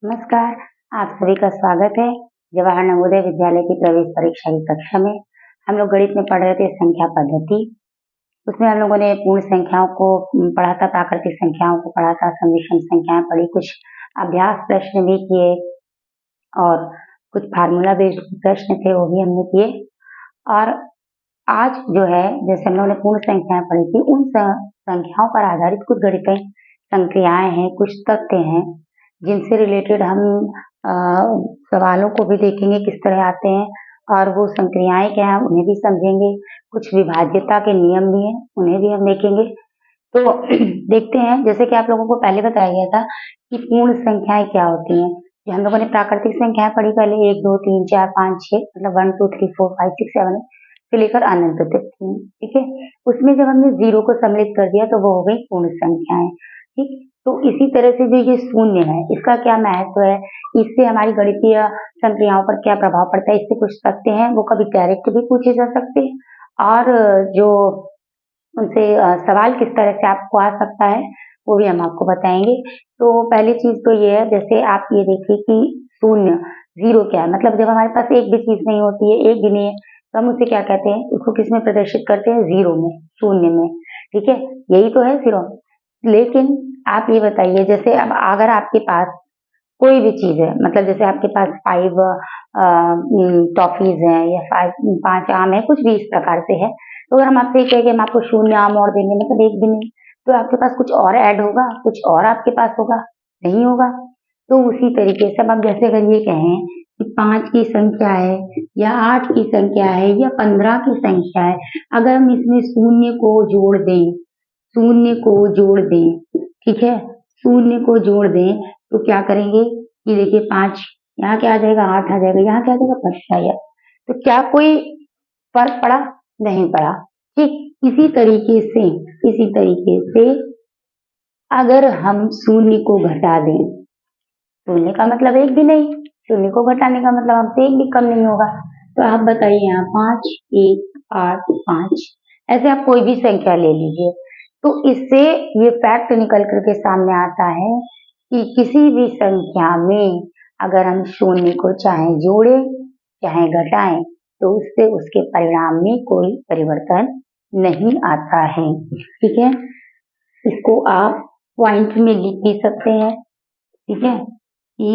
नमस्कार, आप सभी का स्वागत है जवाहर नवोदय विद्यालय की प्रवेश परीक्षा की कक्षा में। हम लोग गणित में पढ़ रहे थे संख्या पद्धति। उसमें हम लोगों ने पूर्ण संख्याओं को पढ़ा था, प्राकृतिक संख्याओं को पढ़ा था, सम-विषम संख्याएं पढ़ी, कुछ अभ्यास प्रश्न भी किए और कुछ फार्मूला बेस्ड प्रश्न थे वो भी हमने किए। और आज जो है जैसे हम लोगों ने पूर्ण संख्याएं पढ़ी थी, उन संख्याओं पर आधारित कुछ गणितीय संक्रियाएं हैं, कुछ तथ्य हैं जिनसे रिलेटेड हम सवालों को भी देखेंगे किस तरह आते हैं और वो संक्रियाएं क्या हैं उन्हें भी समझेंगे। कुछ विभाज्यता के नियम भी हैं, उन्हें भी हम देखेंगे। तो देखते हैं, जैसे कि आप लोगों को पहले बताया गया था कि पूर्ण संख्याएं क्या होती हैं। जो हम लोगों ने प्राकृतिक संख्याएं पढ़ी पहले 1 2 3 4 5 6 मतलब 1 2 3 4 5 6 7 से लेकर अनंत तक थी, ठीक है। उसमें जब हमने 0 को सम्मिलित कर दिया तो वो हो गई पूर्ण संख्याएं, ठीक। तो इसी तरह से जो ये शून्य है इसका क्या महत्व है, इससे हमारी गणितीय संक्रियाओं पर क्या प्रभाव पड़ता है, इससे कुछ तथ्य हैं वो कभी डायरेक्ट भी पूछे जा सकते हैं और जो उनसे सवाल किस तरह से आपको आ सकता है वो भी हम आपको बताएंगे। तो पहली चीज तो ये है, जैसे आप ये देखिए कि शून्य 0 क्या है, मतलब जब हमारे पास एक भी चीज नहीं होती है, एक भी नहीं है, तो हम उसे क्या कहते हैं, उसको किस में प्रदर्शित करते हैं, 0 में, शून्य में, ठीक है। यही तो है 0। लेकिन आप ये बताइए, जैसे अब अगर आपके पास कोई भी चीज है, मतलब जैसे आपके पास 5 टॉफीज हैं या 5 आम है, कुछ भी इस प्रकार से है, तो अगर हम आपसे ये कहें कि हम आपको 0 आम और देंगे, मतलब एक भी नहीं, तो आपके पास कुछ और ऐड होगा, कुछ और आपके पास होगा, नहीं होगा। तो उसी तरीके से अब जैसे अगर ये कहें कि 5 की संख्या है या 8 की संख्या है या 15 की संख्या है, अगर हम इसमें शून्य को जोड़ दें, ठीक है, शून्य को जोड़ दें तो क्या करेंगे कि देखिए 5 यहाँ क्या आ जाएगा, 8 आ जाएगा, यहाँ क्या आ जाएगा, 5 आ जाएगा। तो क्या कोई फर्क पड़ा, नहीं पड़ा, ठीक। इसी तरीके से अगर हम शून्य को घटा दें, शून्य का मतलब एक भी नहीं, शून्य को घटाने का मतलब हमसे एक भी कम नहीं होगा। तो आप बताइए यहाँ 5 1 8 5, ऐसे आप कोई भी संख्या ले लीजिए। तो इससे ये फैक्ट निकल करके सामने आता है कि किसी भी संख्या में अगर हम शून्य को चाहे जोड़े चाहे घटाएं तो उससे उसके परिणाम में कोई परिवर्तन नहीं आता है, ठीक है। इसको आप पॉइंट में लिख भी सकते हैं, ठीक है, कि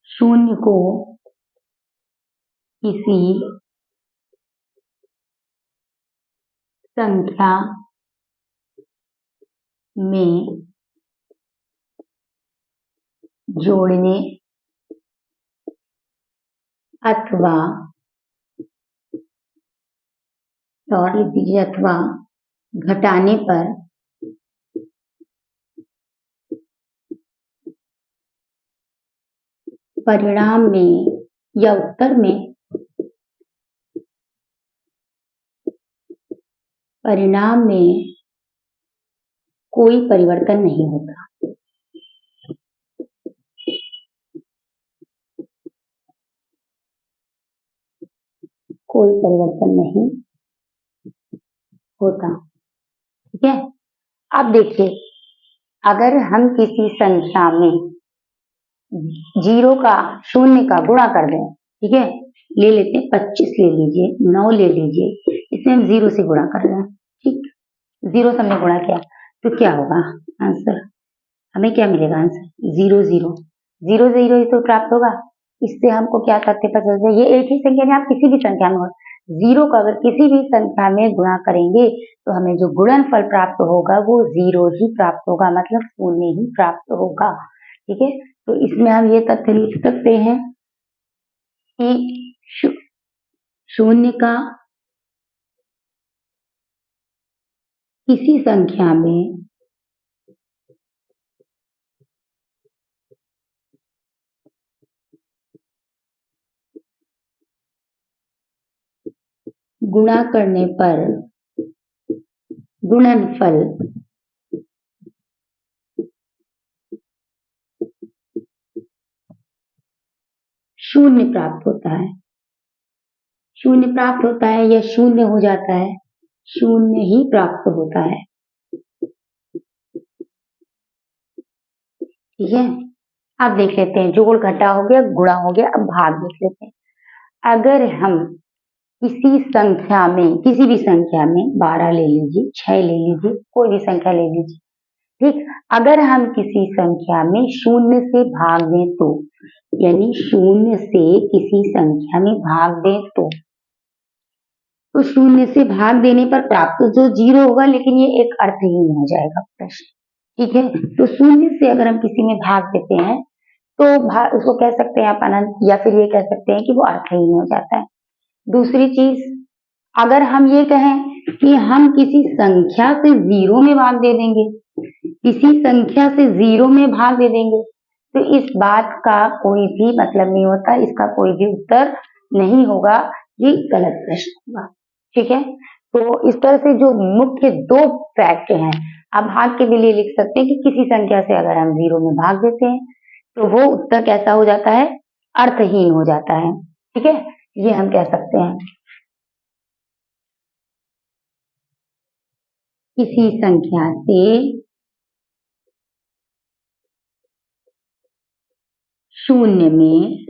शून्य को किसी संख्या में जोड़ने अथवा घटाने पर परिणाम में या उत्तर में कोई परिवर्तन नहीं होता। कोई परिवर्तन नहीं होता, ठीक है। अब देखिए, अगर हम किसी संख्या में 0 का शून्य का गुणा कर दें, ठीक है, ले लेते हैं 25 ले लीजिए, 9 ले लीजिए, इसमें हम 0 से गुणा कर रहे हैं, ठीक, 0 से हमने गुणा किया तो क्या होगा आंसर, हमें क्या मिलेगा आंसर, 0 0 0 0 ही तो प्राप्त होगा। इससे हमको क्या तथ्य पता चलता है, ये एक ही संख्या में, आप किसी भी संख्या में हो, 0 का अगर किसी भी संख्या में गुणा करेंगे तो हमें जो गुणनफल प्राप्त होगा वो 0 ही प्राप्त होगा, मतलब शून्य ही प्राप्त होगा, ठीक है। तो इसमें हम ये तथ्य लिख सकते हैं कि शून्य का किसी संख्या में गुणा करने पर गुणनफल शून्य प्राप्त होता है, शून्य प्राप्त होता है या शून्य हो जाता है, शून्य ही प्राप्त होता है, ठीक है। अब देख लेते हैं, जोड़ घटा हो गया, गुणा हो गया, अब भाग देख लेते हैं। अगर हम किसी संख्या में, किसी भी संख्या में 12 ले लीजिए, 6 ले लीजिए, कोई भी संख्या ले लीजिए, ठीक। अगर हम किसी संख्या में शून्य से भाग दें तो, यानी शून्य से किसी संख्या में भाग दें तो शून्य से भाग देने पर प्राप्त जो जीरो होगा, लेकिन ये एक अर्थहीन हो जाएगा प्रश्न, ठीक है। तो शून्य से अगर हम किसी में भाग देते हैं तो उसको कह सकते हैं आप अनंत, या फिर ये कह सकते हैं कि वो अर्थहीन हो जाता है। दूसरी चीज, अगर हम ये कहें कि हम किसी संख्या से जीरो में भाग दे देंगे, किसी संख्या से जीरो में भाग दे देंगे, तो इस बात का कोई भी मतलब नहीं होता, इसका कोई भी उत्तर नहीं होगा, ये गलत प्रश्न होगा, ठीक है। तो इस तरह से जो मुख्य दो फैक्ट हैं, आप भाग के भी लिए लिख सकते हैं कि किसी संख्या से अगर हम जीरो में भाग देते हैं तो वो उत्तर कैसा हो जाता है, अर्थहीन हो जाता है, ठीक है, ये हम कह सकते हैं। किसी संख्या से शून्य में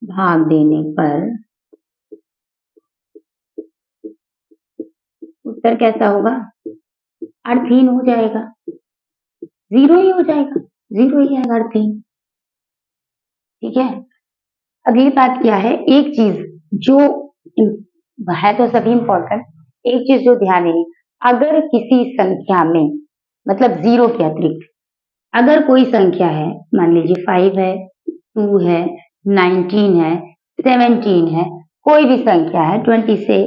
भाग देने पर उत्तर कैसा होगा, अर्थहीन हो जाएगा, जीरो ही हो जाएगा, जीरो ही आएगा, अर्थहीन, ठीक है। अगली बात क्या है, एक चीज जो है तो सभी इंपॉर्टेंट, एक चीज जो ध्यान देनी, अगर किसी संख्या में, मतलब जीरो के अतिरिक्त अगर कोई संख्या है, मान लीजिए 5 है, 2 है, 19 है, 17 है, कोई भी संख्या है, 20 से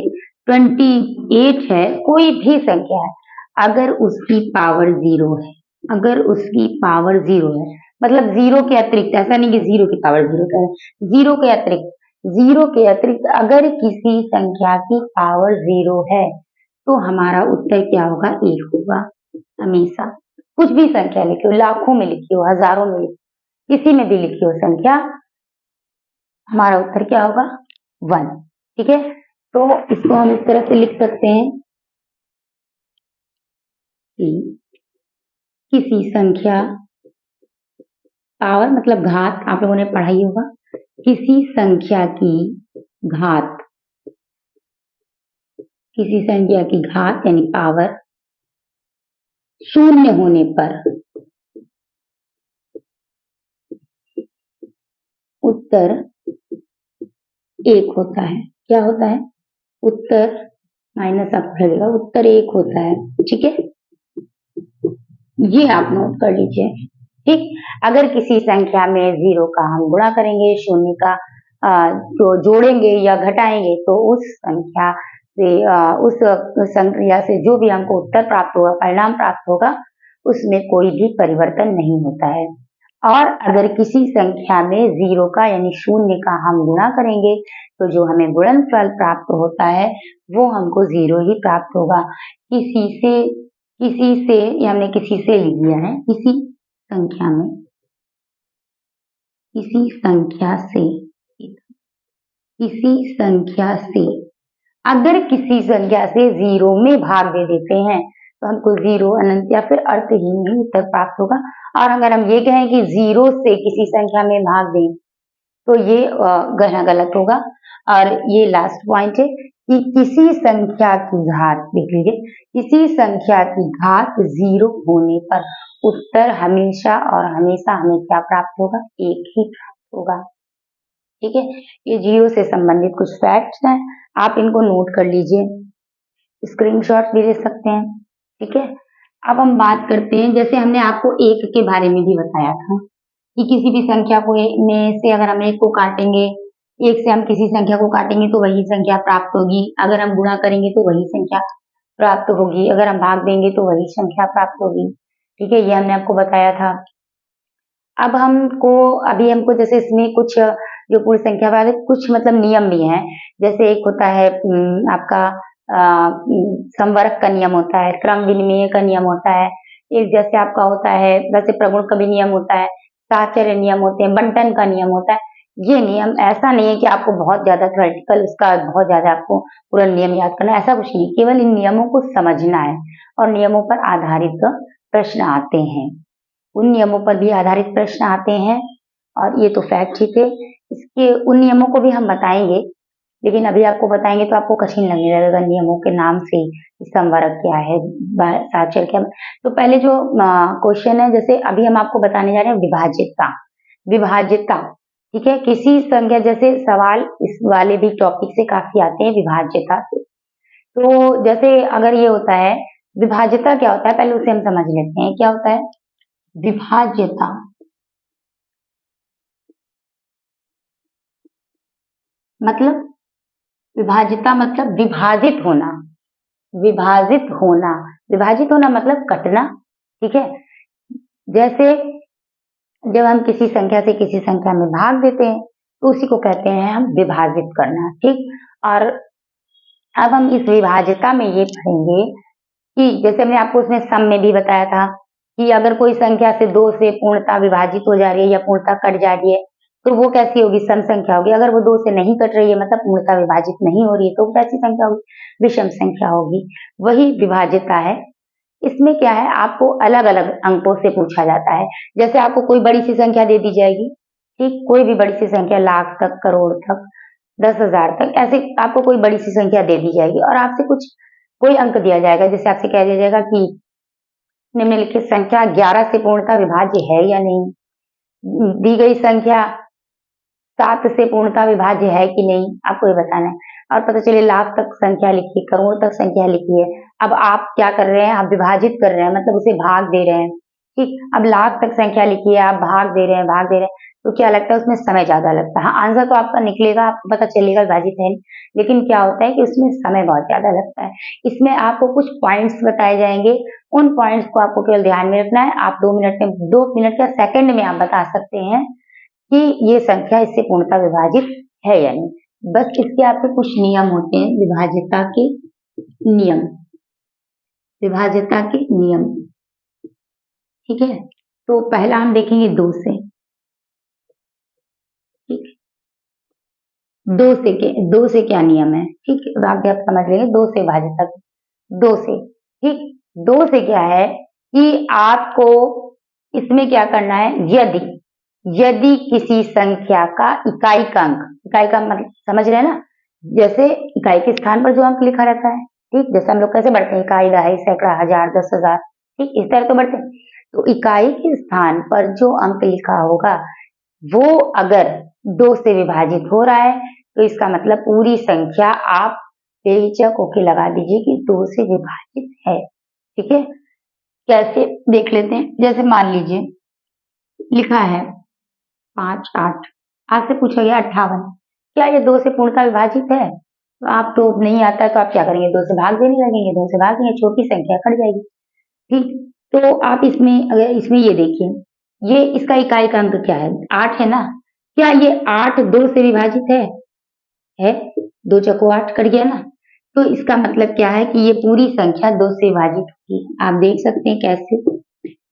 28 है, कोई भी संख्या है, अगर उसकी पावर जीरो है, अगर उसकी पावर जीरो है, मतलब जीरो के अतिरिक्त, ऐसा नहीं कि जीरो की पावर जीरो है, जीरो के अतिरिक्त, जीरो के अतिरिक्त अगर किसी संख्या की पावर जीरो है तो हमारा उत्तर क्या होगा, एक होगा हमेशा। कुछ भी संख्या लिखी हो, लाखों में लिखी हो, हजारों में लिखी हो, किसी में भी लिखी हो संख्या, हमारा उत्तर क्या होगा, 1, ठीक है। तो इसको हम इस तरह से लिख सकते हैं कि किसी संख्या, पावर मतलब घात, आप लोगों ने पढ़ा ही होगा, किसी संख्या की घात, किसी संख्या की घात यानी पावर शून्य होने पर उत्तर एक होता है। क्या होता है, उत्तर माइनस आपको लगेगा, उत्तर एक होता है, ठीक है, ये आप नोट कर लीजिए, ठीक। अगर किसी संख्या में जीरो का हम गुणा करेंगे, शून्य का जो जोड़ेंगे या घटाएंगे, तो उस संख्या से उस संख्या से जो भी हमको उत्तर प्राप्त होगा, परिणाम प्राप्त होगा, उसमें कोई भी परिवर्तन नहीं होता है। और अगर किसी संख्या में जीरो का यानी शून्य का हम गुणा करेंगे तो जो हमें गुणनफल प्राप्त होता है वो हमको जीरो ही प्राप्त होगा। किसी से ये हमने किसी से लिया है, किसी संख्या में, किसी संख्या से अगर किसी संख्या से जीरो में भाग दे देते हैं तो हमको जीरो, अनंत या फिर अर्थहीन ही उत्तर प्राप्त होगा। और अगर हम ये कहें कि जीरो से किसी संख्या में भाग दें तो ये गहरा गलत होगा। और ये लास्ट पॉइंट है कि किसी संख्या की घात, देख लीजिए, किसी संख्या की घात जीरो होने पर उत्तर हमेशा और हमेशा हमें क्या प्राप्त होगा, एक ही प्राप्त होगा, ठीक है। ये जीरो से संबंधित कुछ फैक्ट्स हैं, आप इनको नोट कर लीजिए, स्क्रीनशॉट भी ले सकते हैं, ठीक है। अब हम बात करते हैं, जैसे हमने आपको एक के बारे में भी बताया था कि किसी भी संख्या को में से अगर हम एक को काटेंगे, एक से हम किसी संख्या को काटेंगे तो वही संख्या प्राप्त होगी, अगर हम गुणा करेंगे तो वही संख्या प्राप्त होगी, अगर हम भाग देंगे तो वही संख्या प्राप्त होगी, ठीक है, ये हमने आपको बताया था। अब अभी हमको जैसे इसमें कुछ जो पूर्ण संख्या वाले कुछ मतलब नियम भी हैं, जैसे एक होता है आपका संवर्ग का नियम होता है, क्रम विनिमय का नियम होता है, एक जैसे आपका होता है, वैसे प्रगुण का भी नियम होता है, साहचर्य नियम होते हैं, बंटन का नियम होता है। ये नियम ऐसा नहीं है कि आपको बहुत ज्यादा थ्योरेटिकल उसका बहुत ज्यादा आपको पूरा नियम याद करना, ऐसा कुछ नहीं, केवल इन नियमों को समझना है और नियमों पर आधारित प्रश्न आते हैं। उन नियमों पर भी आधारित प्रश्न आते हैं और ये तो फैक्ट ही थे। इसके उन नियमों को भी हम बताएंगे, लेकिन अभी आपको बताएंगे तो आपको कठिन लगने लगेगा नियमों के नाम से ही समवर्ग क्या है, साक्षर क्या। तो पहले जो क्वेश्चन है, जैसे अभी हम आपको बताने जा रहे हैं विभाज्यता। विभाज्यता, ठीक है, किसी संख्या, जैसे सवाल इस वाले भी टॉपिक से काफी आते हैं विभाज्यता से। तो जैसे अगर ये होता है विभाज्यता क्या होता है, पहले उसे हम समझ लेते हैं। क्या होता है विभाज्यता? मतलब विभाज्यता मतलब विभाजित होना। विभाजित होना, विभाजित होना मतलब कटना, ठीक है। जैसे जब हम किसी संख्या से किसी संख्या में भाग देते हैं तो उसी को कहते हैं हम विभाजित करना, ठीक। और अब हम इस विभाज्यता में ये पढ़ेंगे कि जैसे मैंने आपको उसमें सम में भी बताया था कि अगर कोई संख्या से 2 से पूर्णतः विभाजित हो जा रही है या पूर्णतः कट जा रही है तो वो कैसी होगी, सम संख्या होगी। अगर वो 2 से नहीं कट रही है, मतलब पूर्णतः विभाजित नहीं हो रही है, तो वो कैसी संख्या होगी, विषम संख्या होगी। वही विभाज्यता है। इसमें क्या है, आपको अलग अलग अंकों से पूछा जाता है। जैसे आपको कोई बड़ी सी संख्या दे दी जाएगी, ठीक, कोई भी बड़ी सी संख्या, लाख तक, करोड़ तक, 10,000 तक, ऐसे आपको कोई बड़ी सी संख्या दे दी जाएगी और आपसे कुछ कोई अंक दिया जाएगा। जैसे आपसे कह दिया जाएगा कि निम्नलिखित संख्या 11 से पूर्णतः विभाज्य है या नहीं, दी गई संख्या 7 से पूर्णतः विभाज्य है कि नहीं, आपको ये बताना है। और पता चले लाख तक संख्या लिखी, करोड़ तक संख्या लिखी है। अब आप क्या कर रहे हैं, आप विभाजित कर रहे हैं, मतलब उसे भाग दे रहे हैं, ठीक। अब लाख तक संख्या लिखी है, आप भाग दे रहे हैं, भाग दे रहे हैं, तो क्या लगता है उसमें समय ज्यादा लगता है। हाँ, आंसर तो आपका निकलेगा, आपको पता चलेगा विभाजित है, लेकिन क्या होता है कि उसमें समय बहुत ज्यादा लगता है। इसमें आपको कुछ पॉइंट्स बताए जाएंगे, उन पॉइंट्स को आपको केवल ध्यान में रखना है। आप 2 मिनट या सेकंड में आप बता सकते हैं कि ये संख्या इससे पूर्णतः विभाजित है या नहीं। बस इसके आपके कुछ नियम होते हैं, विभाज्यता के नियम, विभाज्यता के नियम, ठीक है। तो पहला हम देखेंगे 2 से, ठीक। 2 से क्या नियम है, ठीक, आगे आप समझ लेंगे। 2 से विभाज्यता, 2 से, ठीक। 2 से क्या है कि आपको इसमें क्या करना है, यदि यदि किसी संख्या का इकाई का अंक, इकाई का मतलब समझ रहे हैं ना, जैसे इकाई के स्थान पर जो अंक लिखा रहता है, ठीक, जैसे हम लोग कैसे बढ़ते हैं, इकाई, दहाई, सैकड़ा, हजार, 10,000, ठीक, इस तरह तो बढ़ते हैं। तो इकाई के स्थान पर जो अंक लिखा होगा वो अगर 2 से विभाजित हो रहा है तो इसका मतलब पूरी संख्या आप बेहिचक होके लगा दीजिए कि 2 से विभाजित है, ठीक है। कैसे देख लेते हैं, जैसे मान लीजिए लिखा है 5, 8, आपसे पूछा गया 58, क्या ये 2 से पूर्णतः विभाजित है? तो आप तो नहीं आता है तो आप क्या करेंगे, 2 से भाग देने लगेंगे, 2 से भाग देंगे, छोटी संख्या कट जाएगी, ठीक। तो आप इसमें अगर इसमें ये देखिए, ये इसका इकाई का अंक क्या है, 8 है ना, क्या ये 8 2 से विभाजित है? 2 चौको 8 कट गया ना। तो इसका मतलब क्या है कि ये पूरी संख्या 2 से विभाजित होगी। आप देख सकते हैं कैसे,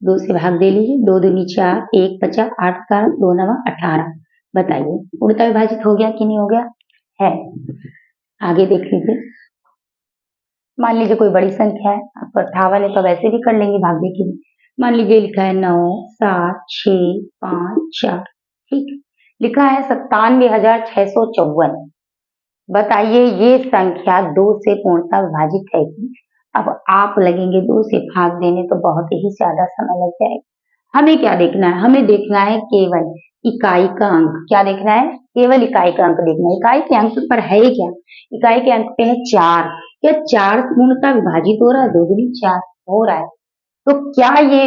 2 से भाग दे लीजिए, 2 दूनी 4, 1 बचा, 8 का 2 नवा 18। बताइए पूर्णतः विभाजित हो गया कि नहीं हो गया, है। आगे देख लीजिए, मान लीजिए कोई बड़ी संख्या है, आपको 58 है तो वैसे भी कर लेंगे भागने के लिए। मान लीजिए लिखा है 9, 7, 6, 5, 4, ठीक। लिखा है 97,654। बताइए ये संख्या 2 से पूर्णतः विभाजित है कि? अब आप लगेंगे 2 से भाग देने तो बहुत ही ज्यादा समय लग जाएगा। हमें क्या देखना है, हमें देखना है केवल इकाई का अंक। क्या देखना है, केवल इकाई का अंक देखना है। इकाई के अंक पर है क्या, इकाई के अंक पे है 4। क्या 4 पूर्णतः विभाजित हो रहा है, 2 दूनी 4 हो रहा है। तो क्या ये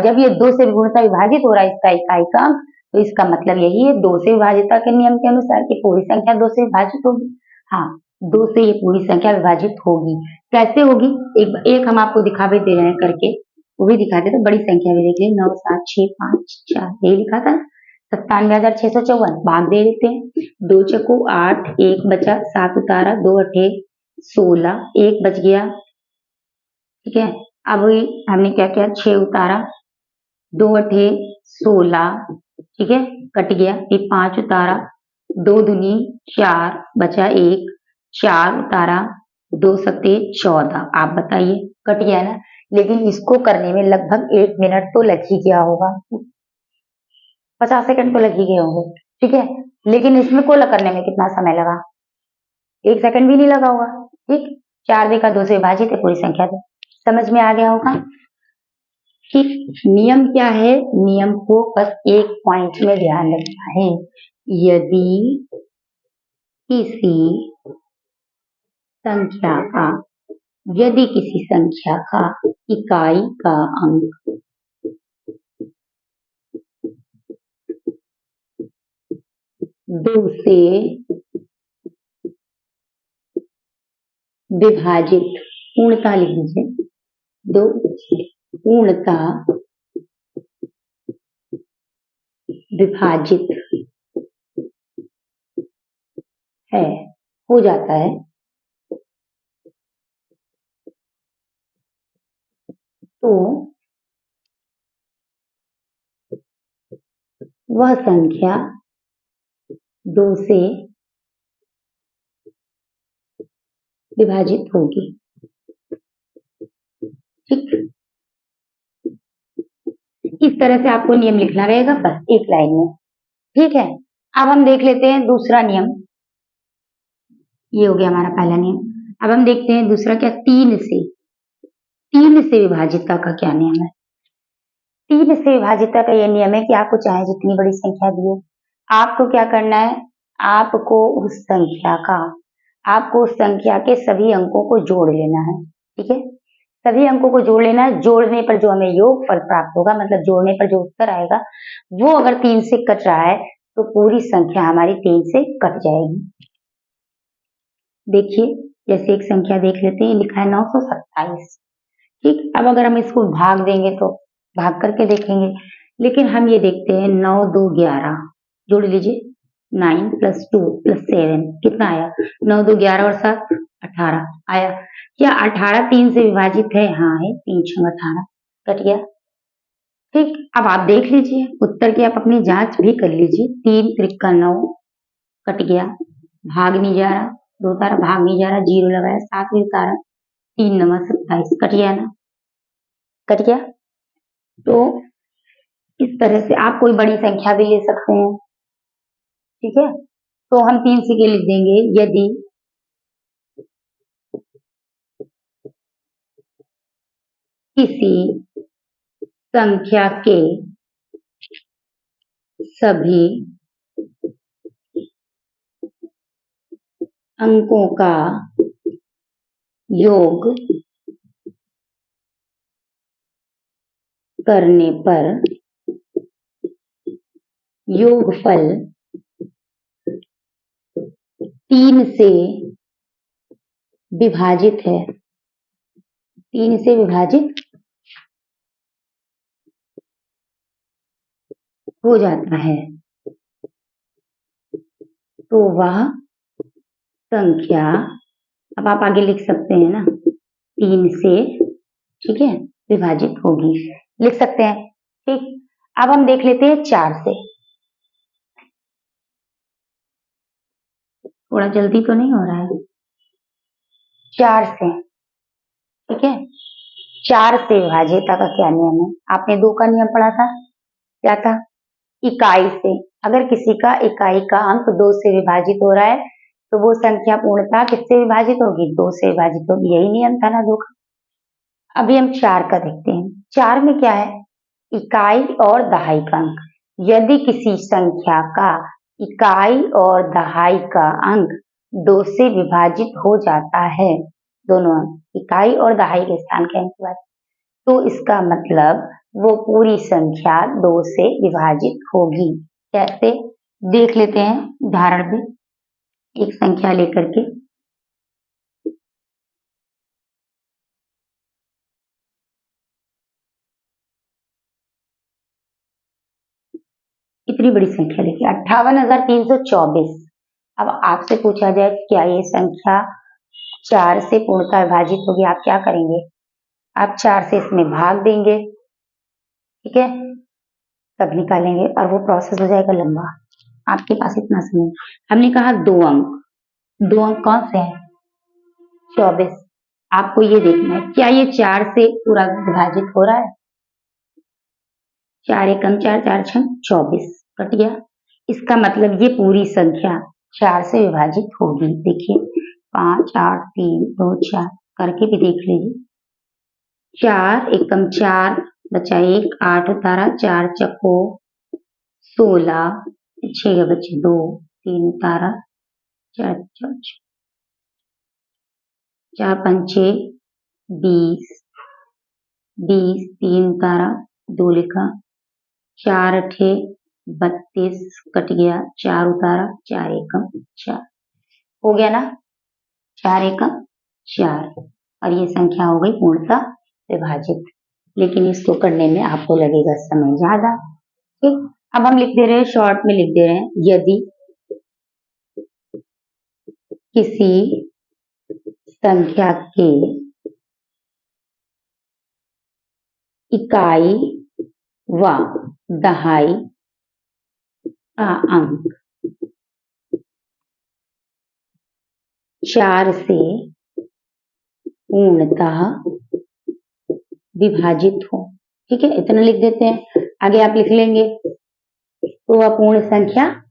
जब ये 2 से पूर्णतः विभाजित हो रहा है इसका इकाई का अंक, तो इसका मतलब यही है 2 से विभाजितता के नियम के अनुसार कि पूरी संख्या 2 से विभाजित होगी। हाँ, 2 से ये पूरी संख्या विभाजित होगी। कैसे होगी, एक हम आपको दिखा भी दे रहे हैं करके, वो भी दिखा देते। बड़ी संख्या भी देख लीजिए, 9, 7, 6, 5, 4, यही लिखा था 97,654। भाग दे देते हैं, 2 चको 8, 1 बचा, 7 उतारा, 2 अठे 16, 1 बच गया, ठीक है। अब हमने क्या किया, 6 उतारा, 2 अठे 16, ठीक है, कट गया। ये 5 उतारा, 2 दूनी 4 बचा 1, 4 उतारा, 2 सत्ते 14। आप बताइए, कट गया ना। लेकिन इसको करने में लगभग 1 मिनट तो लग ही गया होगा, 50 सेकंड तो लग ही गए होंगे, ठीक है। लेकिन इसमें कुल करने में कितना समय लगा, 1 सेकंड भी नहीं लगा होगा, ठीक। 4 देखा 2 से विभाजित है पूरी संख्या से, समझ में आ गया होगा कि नियम क्या है। नियम को बस एक पॉइंट में ध्यान रखना है, यदि किसी संख्या का यदि किसी संख्या का इकाई का अंक 2 से विभाजित, पूर्णतः लिख लीजिए, 2 पूर्णतः विभाजित है, हो जाता है, तो वह संख्या 2 से विभाजित होगी, ठीक। इस तरह से आपको नियम लिखना रहेगा, बस एक लाइन में, ठीक है। अब हम देख लेते हैं दूसरा नियम, ये हो गया हमारा पहला नियम। अब हम देखते हैं दूसरा क्या, 3 से विभाजितता का क्या नियम है। 3 से विभाजितता का यह नियम है कि आपको चाहे जितनी बड़ी संख्या दी हो, आपको क्या करना है, आपको उस संख्या के सभी अंकों को जोड़ लेना है, ठीक है। सभी अंकों को जोड़ लेना है, जोड़ने पर जो हमें योगफल प्राप्त होगा, मतलब जोड़ने पर जो उत्तर आएगा, वो अगर 3 से कट रहा है तो पूरी संख्या हमारी 3 से कट जाएगी। देखिए, जैसे एक संख्या देख लेते हैं, लिखा है 927, ठीक। अब अगर हम इसको भाग देंगे तो भाग करके देखेंगे, लेकिन हम ये देखते हैं 9 2 11, जोड़ लीजिए, 9 + 2 + 7 कितना आया, 9 2 11 और 7 18 आया। क्या 18 3 से विभाजित है, हाँ है, 3 6 18 कट गया, ठीक। अब आप देख लीजिए उत्तर की, आप अपनी जांच भी कर लीजिए, 3 × 9 कट गया, भाग नहीं जा रहा, 2 तारा भाग नहीं जा रहा, 0 लगाया, 7 में उतारा, 3 9 27 कट गया ना, कट गया। तो इस तरह से आप कोई बड़ी संख्या भी ले सकते हैं, ठीक है। तो हम 3 से लिख देंगे, यदि किसी संख्या के सभी अंकों का योग करने पर योगफल 3 से विभाजित है, 3 से विभाजित हो जाता है, तो वह संख्या, अब आप आगे लिख सकते हैं ना, 3 से, ठीक है, विभाजित होगी, लिख सकते हैं, ठीक। अब हम देख लेते हैं 4 से, थोड़ा जल्दी तो नहीं हो रहा है, 4 से, ठीक है। 4 से विभाजितता का क्या नियम है, आपने 2 का नियम पढ़ा था, क्या था, इकाई से, अगर किसी का इकाई का अंक 2 से विभाजित हो रहा है तो वो संख्या पूर्णतः किससे विभाजित होगी, 2 से विभाजित होगी, यही नियम था ना 2 का। अभी हम 4 का देखते हैं, 4 में क्या है, इकाई और दहाई का अंक, यदि किसी संख्या का इकाई और दहाई का अंक 2 से विभाजित हो जाता है, दोनों अंक इकाई और दहाई के स्थान के अंक की बात, तो इसका मतलब वो पूरी संख्या 2 से विभाजित होगी। कैसे, देख लेते हैं उदाहरण में, एक संख्या लेकर के, इतनी बड़ी संख्या लेके 58,324। अब आपसे पूछा जाए क्या ये संख्या 4 से पूर्णतः विभाजित होगी, आप क्या करेंगे, आप 4 से इसमें भाग देंगे, ठीक है, तब निकालेंगे और वो प्रोसेस हो जाएगा लंबा, आपके पास इतना समय। हमने कहा 2 अंक, 2 अंक कौन से हैं, 24, आपको ये देखना है क्या ये 4 से पूरा विभाजित हो रहा है। 4 एकम 4, 4 छम 24 कट गया। इसका मतलब ये पूरी संख्या 4 से विभाजित होगी। देखिए 5, 8, 3, 2, 4 करके भी देख लीजिए। 4 एकम 4 बचा 1, 8 उतारा, 4 चक्को 16, 6 बचे 2, 3 उतारा, 4 4 पंचे 20, 20 3 उतारा, 2 लिखा, 4 अठे 32 कट गया, 4 उतारा, 4 एकम 4 हो गया ना, 4 एकम 4 और ये संख्या हो गई पूर्णतः विभाजित। लेकिन इसको करने में आपको लगेगा समय ज्यादा। ठीक, अब हम लिख दे रहे हैं, शॉर्ट में लिख दे रहे हैं, यदि किसी संख्या के इकाई व दहाई का अंक 4 से पूर्णतः विभाजित हो। ठीक है, इतना लिख देते हैं। आगे आप लिख लेंगे तो वह पूर्ण संख्या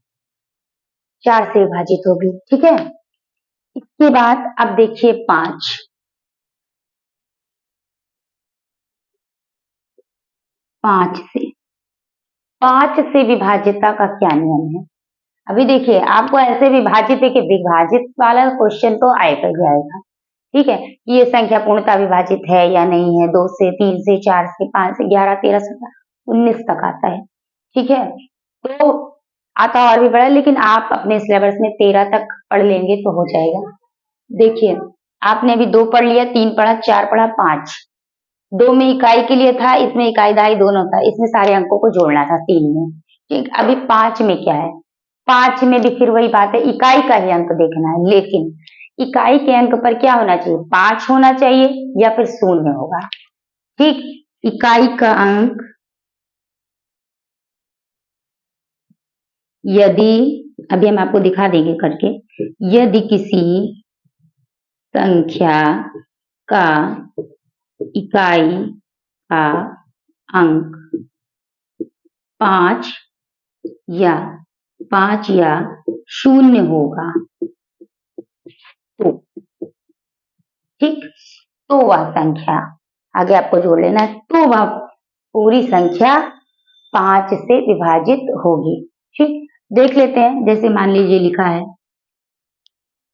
4 से विभाजित होगी। ठीक है, इसके बाद अब देखिए 5 से विभाजितता का क्या नियम है। अभी देखिए आपको ऐसे विभाजित है कि विभाजित वाला क्वेश्चन तो आएगा ही आएगा। ठीक है, ये संख्या पूर्णतः विभाजित है या नहीं है। 2 से, 3 से, 4 से, 5 से, 11, 13, 17, 19 तक आता है। ठीक है, तो आता और भी बड़ा, लेकिन आप अपने सिलेबस में 13 तक पढ़ लेंगे तो हो जाएगा। देखिए आपने अभी 2 पढ़ लिया, 3 पढ़ा, 4 पढ़ा, 5। 2 में इकाई के लिए था, इसमें इकाई दहाई दोनों था, इसमें सारे अंकों को जोड़ना था 3 में। ठीक, अभी 5 में क्या है, 5 में भी फिर वही बात है, इकाई का ही अंक देखना है। लेकिन इकाई के अंक पर क्या होना चाहिए, 5 होना चाहिए या फिर 0 होगा। ठीक, इकाई का अंक यदि, अभी हम आपको दिखा देंगे करके, यदि किसी संख्या का इकाई का अंक 5 या 0 होगा तो, ठीक, तो वह संख्या, आगे आपको जोड़ लेना है, तो वह पूरी संख्या 5 से विभाजित होगी। ठीक, देख लेते हैं। जैसे मान लीजिए लिखा है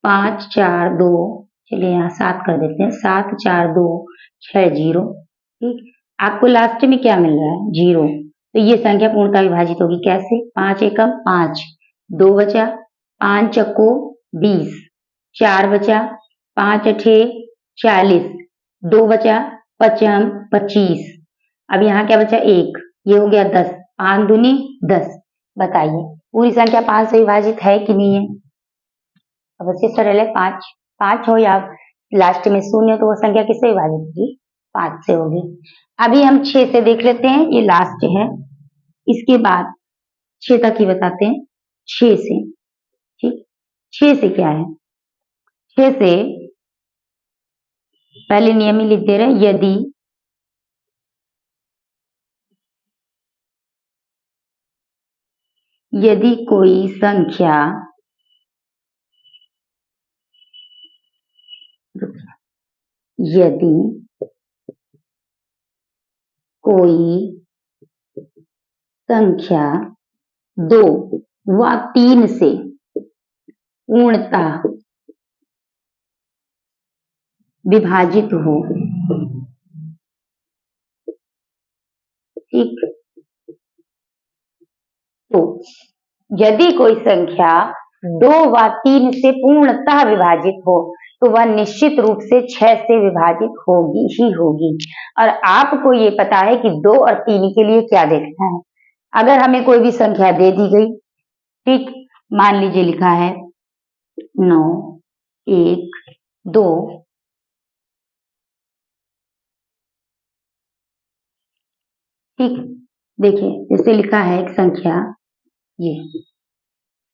5, 4, 2, चलिए यहाँ 7 कर देते हैं, 7, 4, 2, 6, 0। ठीक, आपको लास्ट में क्या मिल रहा है, 0। तो ये संख्या पूर्णतः विभाजित होगी। कैसे, 5 एकम 5, 2 बचा, 5 चक्को 20, 4 बचा, 5 अठे 40, 2 बचा, 5 25। अब यहाँ क्या बचा, 1, ये हो गया 10, 5 दूनी 10। बताइए पूरी संख्या 5 से विभाजित है कि नहीं है। अवश्य सरल है, 5 हो या लास्ट में 0 तो वो संख्या किससे विभाजित होगी, 5 से होगी। अभी हम 6 से देख लेते हैं, ये लास्ट है, इसके बाद 6 तक ही बताते हैं। 6 से, ठीक, 6 से क्या है, 6 से पहले नियम ही लिख दे रहे हैं, यदि कोई संख्या यदि कोई संख्या 2 व 3 से पूर्णतः विभाजित हो, ठीक, तो यदि कोई संख्या 2 व 3 से पूर्णतः विभाजित हो तो वह निश्चित रूप से 6 से विभाजित होगी ही होगी। और आपको ये पता है कि 2 और 3 के लिए क्या देखना है। अगर हमें कोई भी संख्या दे दी गई, ठीक, मान लीजिए लिखा है 9, 1, 2, ठीक, देखिए जैसे लिखा है एक संख्या, ये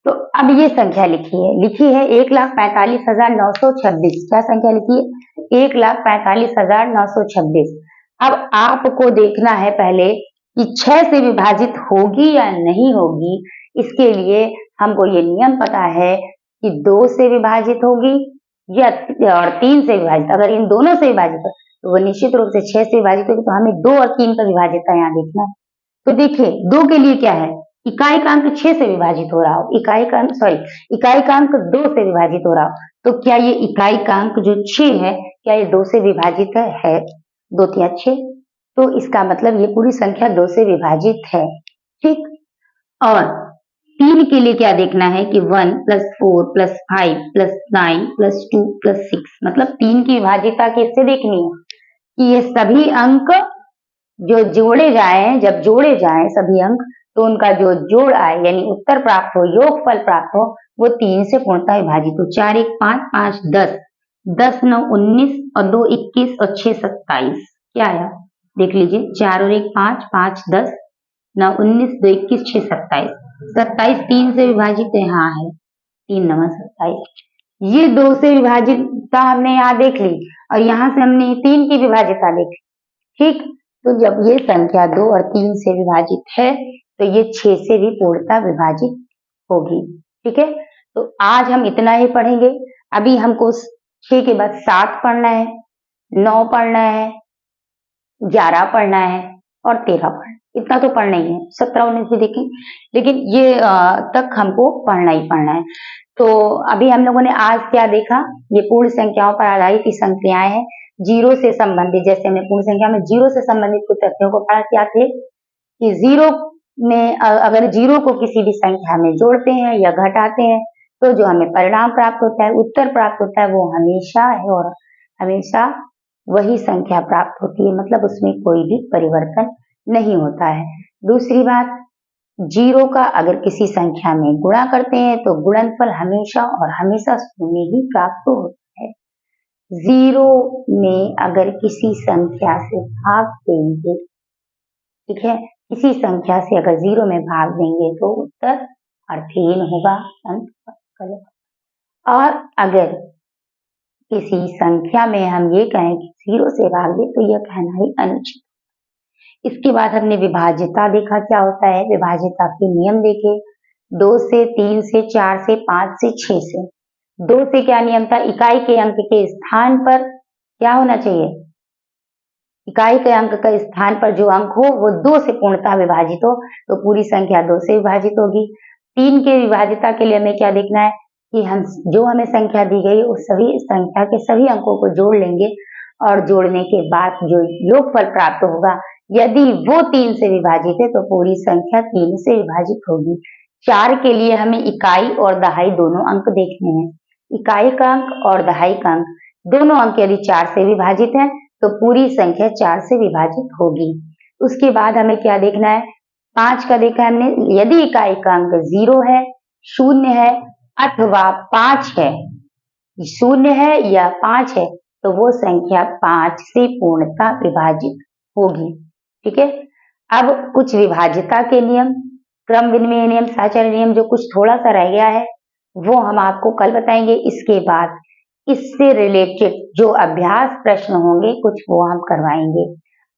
तो अब ये संख्या लिखी है 1,45,926। क्या संख्या लिखी है? 1,45,926। अब आपको देखना है पहले कि 6 से विभाजित होगी या नहीं होगी। इसके लिए हमको ये नियम पता है कि 2 से विभाजित होगी या और 3 से विभाजित। अगर इन दोनों से विभाजित हो तो वो निश्चित रूप से 6 से विभाजित होगी, तो हमें 2 और 3 का विभाज्यता यहाँ देखना है। तो देखिए 2 के लिए क्या है, इकाई का अंक 6 से विभाजित हो रहा हो, इकाई का अंक 2 से विभाजित हो रहा हो, तो क्या ये इकाई का अंक जो 6 है, क्या ये 2 से विभाजित है? 2 तिया 6, तो इसका मतलब ये पूरी संख्या 2 से विभाजित है। ठीक, और 3 के लिए क्या देखना है कि 1 + 4 + 5 + 9 + 2 + 6, मतलब 3 की विभाज्यता कैसे देखनी है कि ये सभी अंक जो जोड़े जाएं, जब जोड़े जाएं सभी अंक, तो उनका जो जोड़ आए यानी उत्तर प्राप्त हो, योगफल प्राप्त हो, वो 3 से पूर्णतः विभाजित हो। 4 1 5 5 10, 10 9 19 और 2 21 और 6 27। क्या आया देख लीजिए, 4 और 1 5 5 10 9 19 2 21 6 27। 27 3 से विभाजित है, हाँ है, 3 9 27। ये 2 से विभाजितता हमने यहाँ देख ली और यहाँ से हमने 3 की विभाज्यता देखी। ठीक, तो जब ये संख्या 2 और 3 से विभाजित है तो ये 6 से भी पूर्णतः विभाजित होगी। ठीक है, तो आज हम इतना ही पढ़ेंगे। अभी हमको 6 के बाद 7 पढ़ना है, 9 पढ़ना है, 11 पढ़ना है और 13 पढ़ना है। इतना तो पढ़ना ही है, 17 19 भी देखें, लेकिन ये तक हमको पढ़ना ही पढ़ना है। तो अभी हम लोगों ने आज क्या देखा, ये पूर्ण संख्याओं पर आधारित संख्याएं हैं, जीरो से संबंधित। जैसे हमने पूर्ण संख्या में जीरो से संबंधित कुछ तथ्यों को पढ़ा, क्या थे कि जीरो में अगर जीरो को किसी भी संख्या में जोड़ते हैं या घटाते हैं तो जो हमें परिणाम प्राप्त होता है, उत्तर प्राप्त होता है, वो हमेशा है और हमेशा वही संख्या प्राप्त होती है, मतलब उसमें कोई भी परिवर्तन नहीं होता है। दूसरी बात, जीरो का अगर किसी संख्या में गुणा करते हैं तो गुणनफल हमेशा और हमेशा शून्य ही प्राप्त होता है। जीरो में अगर किसी संख्या से भाग देंगे, ठीक है, किसी संख्या से अगर जीरो में भाग देंगे तो उत्तर अर्थहीन होगा, और अगर किसी संख्या में हम ये कहें कि जीरो से भाग दे तो यह कहना ही अनुचित। इसके बाद हमने विभाज्यता देखा, क्या होता है विभाज्यता के नियम देखे, 2 से 3 से 4 से 5 से 6 से। 2 से क्या नियम था, इकाई के अंक के स्थान पर क्या होना चाहिए, इकाई के अंक का स्थान पर जो अंक हो वो 2 से पूर्णतः विभाजित हो, तो पूरी संख्या 2 से विभाजित होगी। 3 के विभाज्यता के लिए हमें क्या देखना है कि हम जो हमें संख्या दी गई उस सभी संख्या के सभी अंकों को जोड़ लेंगे और जोड़ने के बाद जो योगफल प्राप्त होगा, यदि वो 3 से विभाजित है तो पूरी संख्या 3 से विभाजित होगी। 4 के लिए हमें इकाई और दहाई दोनों अंक देखने हैं। इकाई का अंक और दहाई का अंक दोनों अंक यदि 4 से विभाजित है तो पूरी संख्या 4 से विभाजित होगी। उसके बाद हमें क्या देखना है, 5 का देखा हमने, यदि इकाई का अंक 0 है, 0 है अथवा 5 है, 0 है या 5 है, तो वो संख्या 5 से पूर्णतः विभाजित होगी। ठीक है, अब कुछ विभाज्यता के नियम, क्रम विनिमय नियम, साहचर्य नियम, जो कुछ थोड़ा सा रह गया है वो हम आपको कल बताएंगे। इसके बाद इससे रिलेटेड जो अभ्यास प्रश्न होंगे कुछ वो हम करवाएंगे।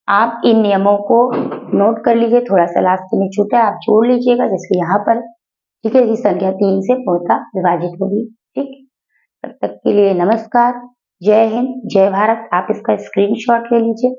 आप इन नियमों को नोट कर लीजिए, थोड़ा सा लास्ट में छूटा है आप जोड़ लीजिएगा, जैसे यहाँ पर। ठीक है, ये संख्या 3 से पूर्णतः विभाजित होगी। ठीक, तब तक के लिए नमस्कार, जय हिंद, जय भारत। आप इसका स्क्रीनशॉट ले लीजिए।